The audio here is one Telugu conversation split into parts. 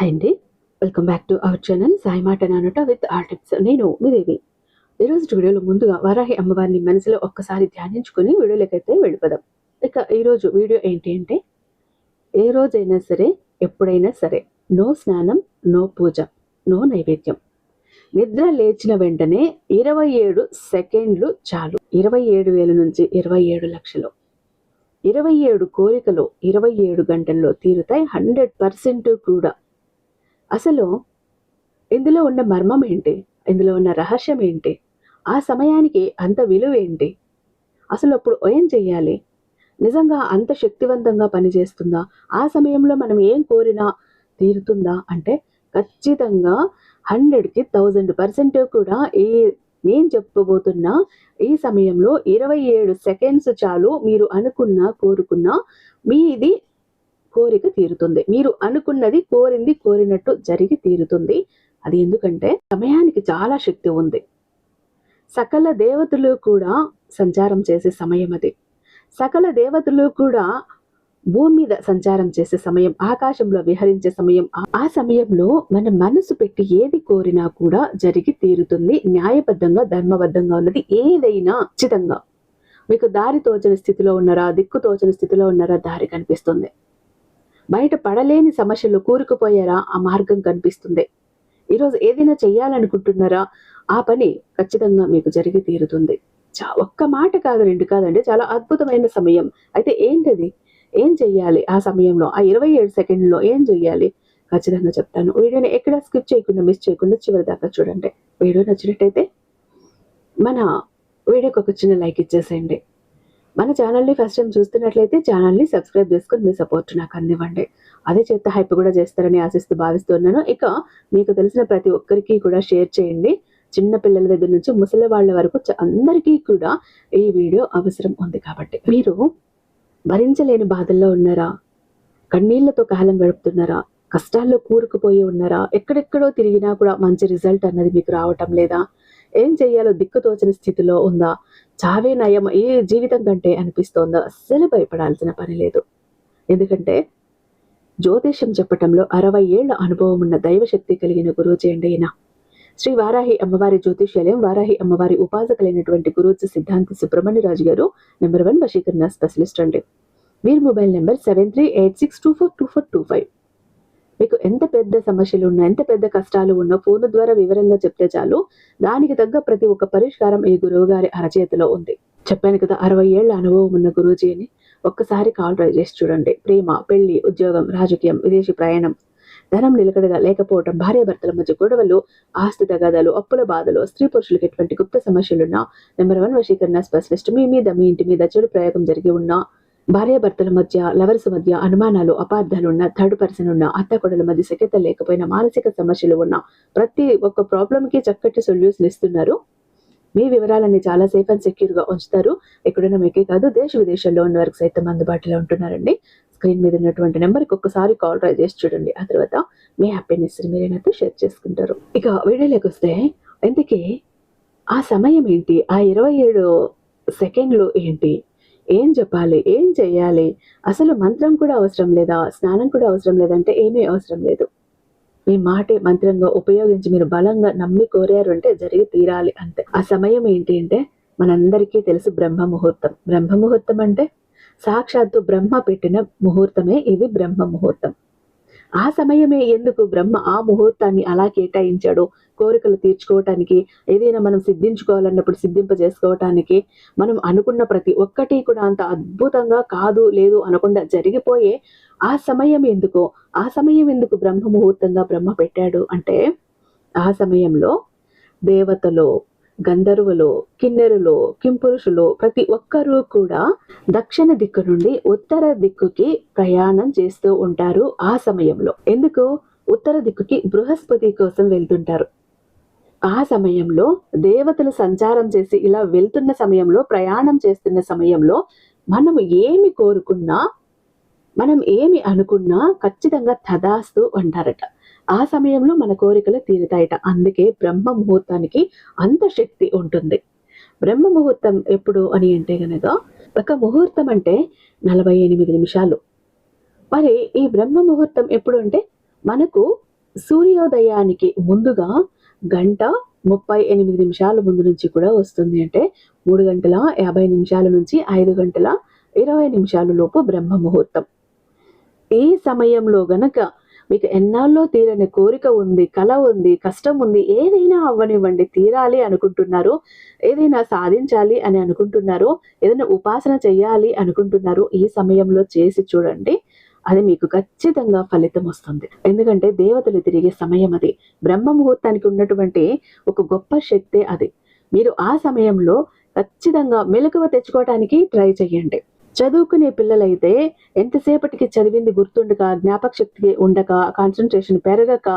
హాయ్ అండి, welcome back to our channel Sai మాట నానట విత్ ఆర్ టిప్స్. నేను మీ దేవి. ఈరోజు వీడియోలో ముందుగా వారాహి అమ్మవారిని మనసులో ఒక్కసారి ధ్యానించుకుని వీడియోలకైతే వెళ్ళిపోదాం. ఇక ఈరోజు వీడియో ఏంటి అంటే, ఏ రోజైనా సరే ఎప్పుడైనా సరే నో స్నానం, నో పూజ, నో నైవేద్యం. నిద్ర లేచిన వెంటనే 27 సెకండ్లు చాలు. 27,000 నుంచి 27 లక్షలు, 27 కోరికలు 27 గంటల్లో తీరుతాయి 100% కూడా. అసలు ఇందులో ఉన్న మర్మం ఏంటి, ఇందులో ఉన్న రహస్యం ఏంటి, ఆ సమయానికి అంత విలువ ఏంటి, అసలు అప్పుడు ఏం చెయ్యాలి, నిజంగా అంత శక్తివంతంగా పనిచేస్తుందా, ఆ సమయంలో మనం ఏం కోరినా తీరుతుందా అంటే ఖచ్చితంగా 100కి 1000% కూడా నేను చెప్పబోతున్న ఈ సమయంలో 27 సెకండ్స్ చాలు. మీరు అనుకున్నా కోరుకున్నా మీది కోరిక తీరుతుంది. మీరు అనుకున్నది కోరినట్టు జరిగి తీరుతుంది. అది ఎందుకంటే సమయానికి చాలా శక్తి ఉంది. సకల దేవతలు కూడా సంచారం చేసే సమయం అది. సకల దేవతలు కూడా భూమి మీద సంచారం చేసే సమయం, ఆకాశంలో విహరించే సమయం. ఆ సమయంలో మన మనసు పెట్టి ఏది కోరినా కూడా జరిగి తీరుతుంది. న్యాయబద్ధంగా, ధర్మబద్ధంగా ఉన్నది ఏదైనా ఖచ్చితంగా. మీకు దారి తోచని స్థితిలో ఉన్నారా, దిక్కు తోచని స్థితిలో ఉన్నారా, దారి కనిపిస్తుంది. బయట పడలేని సమస్యలు కూరుకుపోయారా, ఆ మార్గం కనిపిస్తుంది. ఈరోజు ఏదైనా చెయ్యాలనుకుంటున్నారా, ఆ పని ఖచ్చితంగా మీకు జరిగి తీరుతుంది. ఒక్క మాట కాదు, రెండు కాదండి, చాలా అద్భుతమైన సమయం. అయితే ఏంటది, ఏం చెయ్యాలి ఆ సమయంలో, ఆ 27 సెకండ్లో ఏం చెయ్యాలి ఖచ్చితంగా చెప్తాను. వీడియోని ఎక్కడ స్కిప్ చేయకుండా, మిస్ చేయకుండా చివరి దాకా చూడండి. వీడియో నచ్చినట్టయితే మన వీడియోకి ఒక చిన్న లైక్ ఇచ్చేసేయండి. మన ఛానల్ని ఫస్ట్ టైం చూస్తున్నట్లయితే ఛానల్ని సబ్స్క్రైబ్ చేసుకొని మీ సపోర్ట్ నాకు అందివ్వండి. అదే చేత హైప్ కూడా చేస్తారని భావిస్తున్నాను. ఇక మీకు తెలిసిన ప్రతి ఒక్కరికి కూడా షేర్ చేయండి. చిన్న పిల్లల దగ్గర నుంచి ముసలి వాళ్ళ వరకు అందరికీ కూడా ఈ వీడియో అవసరం ఉంది. కాబట్టి మీరు భరించలేని బాధల్లో ఉన్నారా, కన్నీళ్లతో కాలం గడుపుతున్నారా, కష్టాల్లో కూరుకుపోయి ఉన్నారా, ఎక్కడెక్కడో తిరిగినా కూడా మంచి రిజల్ట్ అన్నది మీకు రావటం లేదా, ఏం చెయ్యాలో దిక్కుతోచని స్థితిలో ఉందా, చావే నయం ఏ జీవితం కంటే అనిపిస్తోందా, అస్సలు భయపడాల్సిన పని లేదు. ఎందుకంటే జ్యోతిష్యం చెప్పటంలో 60 ఏళ్ల అనుభవం ఉన్న దైవశక్తి కలిగిన గురూజీ అండి ఈయన. శ్రీ వారాహి అమ్మవారి జ్యోతిష్యాలయం, వారాహి అమ్మవారి ఉపాసకులైనటువంటి గురూజీ సిద్ధాంతి సుబ్రహ్మణ్యరాజు గారు నెంబర్ 1 వశీకరణ స్పెషలిస్ట్ అండి. వీరి మొబైల్ నెంబర్ 7386242425. మీకు ఎంత పెద్ద సమస్యలు ఉన్నా, ఎంత పెద్ద కష్టాలు ఉన్నా ఫోన్ ద్వారా వివరంగా చెప్తే చాలు, దానికి తగ్గ ప్రతి ఒక్క పరిష్కారం ఈ గురువు గారి అరచేతిలో ఉంది. చెప్పాను కదా, 60 ఏళ్ల అనుభవం ఉన్న గురూజీ అని. ఒక్కసారి కాల్ ట్రై చేసి చూడండి. ప్రేమ, పెళ్లి, ఉద్యోగం, రాజకీయం, విదేశీ ప్రయాణం, ధనం నిలకడగా లేకపోవడం, భార్యాభర్తల మధ్య గొడవలు, ఆస్తి తగాదాలు, అప్పుల బాధలు, స్త్రీ పురుషులకు ఎటువంటి గుప్త సమస్యలున్నా నెంబర్ 1 వశీకరణ స్పెషలిస్ట్. మీ మీద, మీ ఇంటి మీద చెడు ప్రయోగం జరిగి ఉన్నా, భార్యాభర్తల మధ్య, లవర్స్ మధ్య అనుమానాలు, అపార్థాలు ఉన్న, థర్డ్ పర్సన్ ఉన్న, అత్తకొడల మధ్య సఖ్యత లేకపోయినా, మానసిక సమస్యలు ఉన్న ప్రతి ఒక్క ప్రాబ్లంకి చక్కటి సొల్యూషన్ ఇస్తున్నారు. మీ వివరాలన్నీ చాలా సేఫ్ అండ్ సెక్యూర్ గా ఉంచుతారు. ఎక్కడున్నా మీకే కాదు, దేశ విదేశాల్లో ఉన్న వారికి సైతం అందుబాటులో ఉంటున్నారండి. స్క్రీన్ మీద ఉన్నటువంటి నెంబర్కి ఒక్కసారి కాల్ ట్రై చేసి చూడండి. ఆ తర్వాత మీ హ్యాపీనెస్ మీరు నాతో షేర్ చేసుకుంటారు. ఇక వీడియోలోకి వస్తే, ఇంతకీ ఆ సమయం ఏంటి, ఆ 27 సెకండ్లు ఏంటి, ఏం చెప్పాలి, ఏం చెయ్యాలి, అసలు మంత్రం కూడా అవసరం లేదా, స్నానం కూడా అవసరం లేదంటే ఏమీ అవసరం లేదు. మీ మాటే మంత్రంగా ఉపయోగించి మీరు బలంగా నమ్మి కోరారు అంటే జరిగి తీరాలి అంతే. ఆ సమయం ఏంటి అంటే మనందరికీ తెలుసు, బ్రహ్మ ముహూర్తం. బ్రహ్మ ముహూర్తం అంటే సాక్షాత్తు బ్రహ్మ పెట్టిన ముహూర్తమే ఇది, బ్రహ్మ ముహూర్తం. ఆ సమయమే ఎందుకు బ్రహ్మ ఆ ముహూర్తాన్ని అలా కేటాయించాడు, కోరికలు తీర్చుకోవటానికి, ఏదైనా మనం సిద్ధించుకోవాలన్నప్పుడు సిద్ధింపజేసుకోవటానికి, మనం అనుకున్న ప్రతి ఒక్కటి కూడా అంత అద్భుతంగా కాదు లేదు అనకుండా జరిగిపోయే ఆ సమయం ఎందుకు, ఆ సమయం ఎందుకు బ్రహ్మ ముహూర్తంగా బ్రహ్మ పెట్టాడు అంటే, ఆ సమయంలో దేవతలు, గంధర్వులు, కిన్నెరులు, కింపురుషులు ప్రతి ఒక్కరూ కూడా దక్షిణ దిక్కు నుండి ఉత్తర దిక్కుకి ప్రయాణం చేస్తూ ఉంటారు. ఆ సమయంలో ఎందుకు ఉత్తర దిక్కుకి బృహస్పతి కోసం వెళ్తుంటారు. ఆ సమయంలో దేవతలు సంచారం చేసి ఇలా వెళ్తున్న సమయంలో, ప్రయాణం చేస్తున్న సమయంలో మనం ఏమి కోరుకున్నా, మనం ఏమి అనుకున్నా ఖచ్చితంగా తదాస్తు అంటారట. ఆ సమయంలో మన కోరికలు తీరుతాయట. అందుకే బ్రహ్మ ముహూర్తానికి అంత శక్తి ఉంటుంది. బ్రహ్మ ముహూర్తం ఎప్పుడు అని అంటే గనక, ఒక ముహూర్తం అంటే 48 నిమిషాలు. మరి ఈ బ్రహ్మ ముహూర్తం ఎప్పుడు అంటే మనకు సూర్యోదయానికి ముందుగా 1:38 ముందు నుంచి కూడా వస్తుంది. అంటే 3:50 నుంచి 5:20 లోపు బ్రహ్మ ముహూర్తం. ఈ సమయంలో గనక మీకు ఎన్నాళ్ళో తీరని కోరిక ఉంది, కల ఉంది, కష్టం ఉంది, ఏదైనా అవ్వనివ్వండి, తీరాలి అనుకుంటున్నారు, ఏదైనా సాధించాలి అని అనుకుంటున్నారు, ఏదైనా ఉపాసన చెయ్యాలి అనుకుంటున్నారు, ఈ సమయంలో చేసి చూడండి. అది మీకు ఖచ్చితంగా ఫలితం వస్తుంది. ఎందుకంటే దేవతలు తిరిగే సమయం అది. బ్రహ్మ ముహూర్తానికి ఉన్నటువంటి ఒక గొప్ప శక్తే అది. మీరు ఆ సమయంలో ఖచ్చితంగా మెలకువ తెచ్చుకోవడానికి ట్రై చేయండి. చదువుకునే పిల్లలైతే ఎంతసేపటికి చదివింది గుర్తుండక, జ్ఞాపక శక్తి ఉండక, కాన్సన్ట్రేషన్ పెరగక,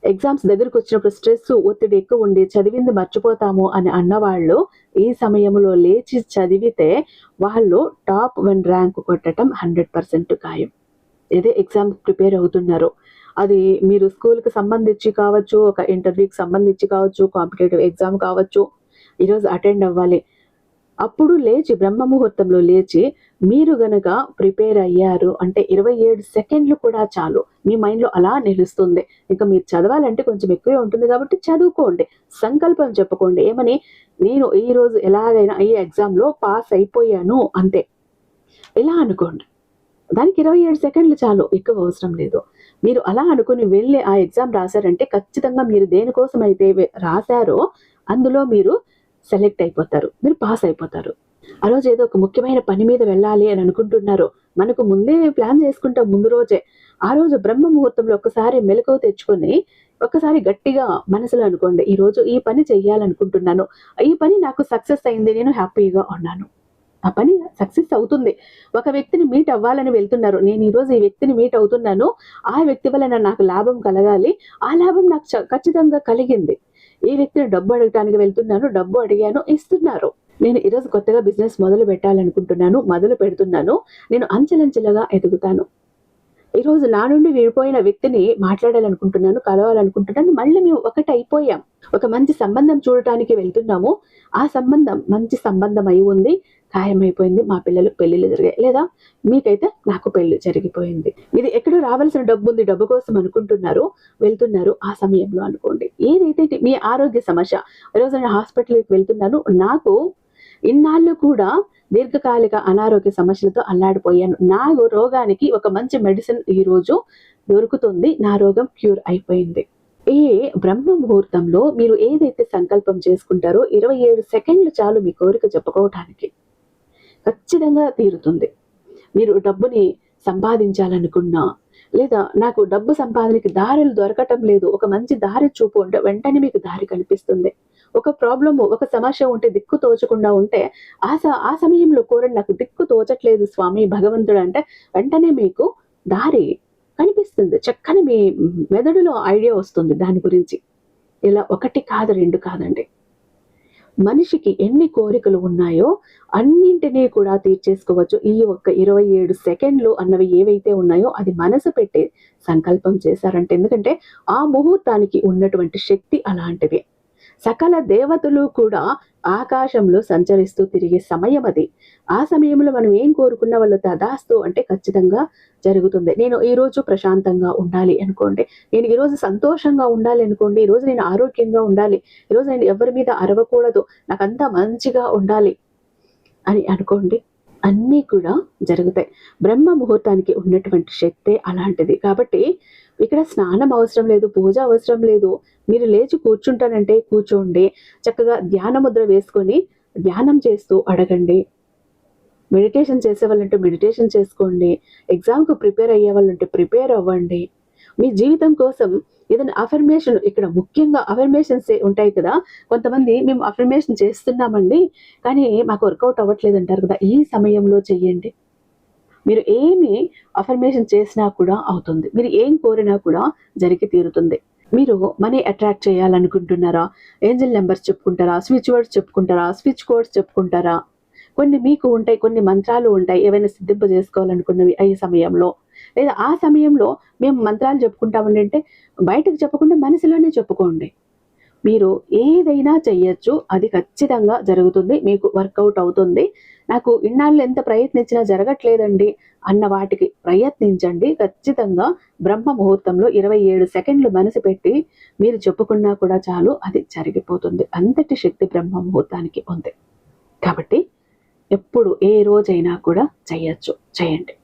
ఎగ్జామ్స్ దగ్గరకు వచ్చినప్పుడు స్ట్రెస్, ఒత్తిడి ఎక్కువ ఉండి చదివింది మర్చిపోతాము అని అన్నవాళ్ళు ఈ సమయంలో లేచి చదివితే వాళ్ళు టాప్ 1 ర్యాంక్ కొట్టడం 100% ఖాయం. ఏదే ఎగ్జామ్ ప్రిపేర్ అవుతున్నారో అది మీరు స్కూల్కి సంబంధించి కావచ్చు, ఒక ఇంటర్వ్యూకి సంబంధించి కావచ్చు, కాంపిటేటివ్ ఎగ్జామ్ కావచ్చు, ఈరోజు అటెండ్ అవ్వాలి. అప్పుడు లేచి బ్రహ్మ ముహూర్తంలో లేచి మీరు గనక ప్రిపేర్ అయ్యారు అంటే 27 సెకండ్లు కూడా చాలు. మీ మైండ్లో అలా నిలుస్తుంది. ఇంకా మీరు చదవాలంటే కొంచెం ఎక్కువే ఉంటుంది కాబట్టి చదువుకోండి. సంకల్పం చెప్పుకోండి. ఏమని, నేను ఈరోజు ఎలాగైనా ఈ ఎగ్జామ్లో పాస్ అయిపోయాను అంతే. ఇలా అనుకోండి. దానికి 27 సెకండ్లు చాలు, ఎక్కువ అవసరం లేదు. మీరు అలా అనుకుని వెళ్ళి ఆ ఎగ్జామ్ రాశారంటే ఖచ్చితంగా మీరు దేనికోసం అయితే రాశారో అందులో మీరు సెలెక్ట్ అయిపోతారు, మీరు పాస్ అయిపోతారు. ఆ రోజు ఏదో ఒక ముఖ్యమైన పని మీద వెళ్ళాలి అని అనుకుంటున్నారు, మనకు ముందే ప్లాన్ చేసుకుంటాం ముందు రోజే. ఆ రోజు బ్రహ్మ ముహూర్తంలో ఒక్కసారి మెలకువ తెచ్చుకొని ఒక్కసారి గట్టిగా మనసులో అనుకోండి, ఈరోజు ఈ పని చెయ్యాలనుకుంటున్నాను, ఈ పని నాకు సక్సెస్ అయింది, నేను హ్యాపీగా ఉన్నాను. ఆ పని సక్సెస్ అవుతుంది. ఒక వ్యక్తిని మీట్ అవ్వాలని వెళ్తున్నారు, నేను ఈరోజు ఈ వ్యక్తిని మీట్ అవుతున్నాను, ఆ వ్యక్తి వలన నాకు లాభం కలగాలి, ఆ లాభం నాకు ఖచ్చితంగా కలిగింది. ఈ వ్యక్తిని డబ్బు అడగటానికి వెళ్తున్నాను, డబ్బు అడిగాను, ఇస్తున్నారు. నేను ఈరోజు కొత్తగా బిజినెస్ మొదలు పెట్టాలనుకుంటున్నాను, మొదలు పెడుతున్నాను, నేను అంచెలంచెలుగా ఎదుగుతాను. ఈరోజు నా నుండి విడిపోయిన వ్యక్తిని మాట్లాడాలనుకుంటున్నాను, కలవాలనుకుంటున్నాను, మళ్ళీ మేము ఒకటి అయిపోయాం. ఒక మంచి సంబంధం చూడటానికి వెళ్తున్నాము, ఆ సంబంధం మంచి సంబంధం అయి ఉంది, ఖాయమైపోయింది, మా పిల్లలు పెళ్లిళ్ళు జరిగాయి, లేదా మీకైతే నాకు పెళ్లి జరిగిపోయింది. ఇది ఎక్కడో రావాల్సిన డబ్బు ఉంది, డబ్బు కోసం అనుకుంటున్నారు, వెళ్తున్నారు, ఆ సమయంలో అనుకోండి. ఏదైతే మీ ఆరోగ్య సమస్య, ఈరోజు నేను హాస్పిటల్కి వెళ్తున్నాను, నాకు ఇన్నాళ్ళు కూడా దీర్ఘకాలిక అనారోగ్య సమస్యలతో అల్లాడిపోయాను, నా రోగానికి ఒక మంచి మెడిసిన్ ఈరోజు దొరుకుతుంది, నా రోగం క్యూర్ అయిపోయింది. ఈ బ్రహ్మ ముహూర్తంలో మీరు ఏదైతే సంకల్పం చేసుకుంటారో 27 సెకండ్లు చాలు మీ కోరిక చెప్పుకోవటానికి. ఖచ్చితంగా తీరుతుంది. మీరు డబ్బుని సంపాదించాలనుకున్నా, లేదా నాకు డబ్బు సంపాదనకి దారులు దొరకటం లేదు, ఒక మంచి దారి చూపు ఉంటే వెంటనే మీకు దారి కనిపిస్తుంది. ఒక ప్రాబ్లము, ఒక సమస్య ఉంటే, దిక్కు తోచకుండా ఉంటే ఆ సమయంలో కోరండి, నాకు దిక్కు తోచట్లేదు స్వామి భగవంతుడు అంటే వెంటనే మీకు దారి కనిపిస్తుంది. చక్కని మీ మెదడులో ఐడియా వస్తుంది దాని గురించి. ఇలా 1 కాదు 2 కాదండి. మనిషికి ఎన్ని కోరికలు ఉన్నాయో అన్నింటినీ కూడా తీర్చేసుకోవచ్చు. ఈ ఒక్క 27 సెకండ్లు అన్నవి ఏవైతే ఉన్నాయో అది మనసు పెట్టి సంకల్పం చేశారంటే, ఎందుకంటే ఆ ముహూర్తానికి ఉన్నటువంటి శక్తి అలాంటిది. సకల దేవతలు కూడా ఆకాశంలో సంచరిస్తూ తిరిగే సమయం అది. ఆ సమయంలో మనం ఏం కోరుకున్న వాళ్ళు తదాస్తు అంటే ఖచ్చితంగా జరుగుతుంది. నేను ఈరోజు ప్రశాంతంగా ఉండాలి అనుకోండి, నేను ఈరోజు సంతోషంగా ఉండాలి అనుకోండి, ఈరోజు నేను ఆరోగ్యంగా ఉండాలి, ఈరోజు నేను ఎవరి మీద అరవకూడదు, నాకంతా మంచిగా ఉండాలి అని అనుకోండి, అన్నీ కూడా జరుగుతాయి. బ్రహ్మ ముహూర్తానికి ఉన్నటువంటి శక్తే అలాంటిది. కాబట్టి ఇక్కడ స్నానం అవసరం లేదు, పూజ అవసరం లేదు. మీరు లేచి కూర్చుంటానంటే కూర్చోండి, చక్కగా ధ్యాన ముద్ర వేసుకొని ధ్యానం చేస్తూ అడగండి. మెడిటేషన్ చేసే వాళ్ళంటే మెడిటేషన్ చేసుకోండి. ఎగ్జామ్కు ప్రిపేర్ అయ్యే వాళ్ళంటే ప్రిపేర్ అవ్వండి. మీ జీవితం కోసం ఏదైనా అఫర్మేషన్, ఇక్కడ ముఖ్యంగా అఫర్మేషన్స్ ఉంటాయి కదా, కొంతమంది మేము అఫర్మేషన్ చేస్తున్నామండి కానీ మాకు వర్కౌట్ అవ్వట్లేదు అంటారు కదా, ఈ సమయంలో చెయ్యండి. మీరు ఏమి అఫర్మేషన్ చేసినా కూడా అవుతుంది, మీరు ఏం కోరినా కూడా జరిగి తీరుతుంది. మీరు మనీ అట్రాక్ట్ చేయాలనుకుంటున్నారా, ఏంజల్ నెంబర్స్ చెప్పుకుంటారా, స్విచ్ వర్డ్స్ చెప్పుకుంటారా, స్విచ్ కోడ్స్ చెప్పుకుంటారా, కొన్ని మీకు ఉంటాయి, కొన్ని మంత్రాలు ఉంటాయి, ఏవైనా సిద్ధింప చేసుకోవాలనుకున్నవి ఈ సమయంలో, లేదా ఆ సమయంలో మేము మంత్రాలు చెప్పుకుంటామండి అంటే బయటకు చెప్పకుండా మనసులోనే చెప్పుకోండి. మీరు ఏదైనా చెయ్యొచ్చు, అది ఖచ్చితంగా జరుగుతుంది, మీకు వర్కౌట్ అవుతుంది. నాకు ఇన్నాళ్ళు ఎంత ప్రయత్నించినా జరగట్లేదండి అన్న వాటికి ప్రయత్నించండి. ఖచ్చితంగా బ్రహ్మ ముహూర్తంలో 27 సెకండ్లు మనసు పెట్టి మీరు చెప్పుకున్నా కూడా చాలు, అది జరిగిపోతుంది. అంతటి శక్తి బ్రహ్మ ముహూర్తానికి ఉంది. కాబట్టి ఎప్పుడు ఏ రోజైనా కూడా చెయ్యొచ్చు, చేయండి.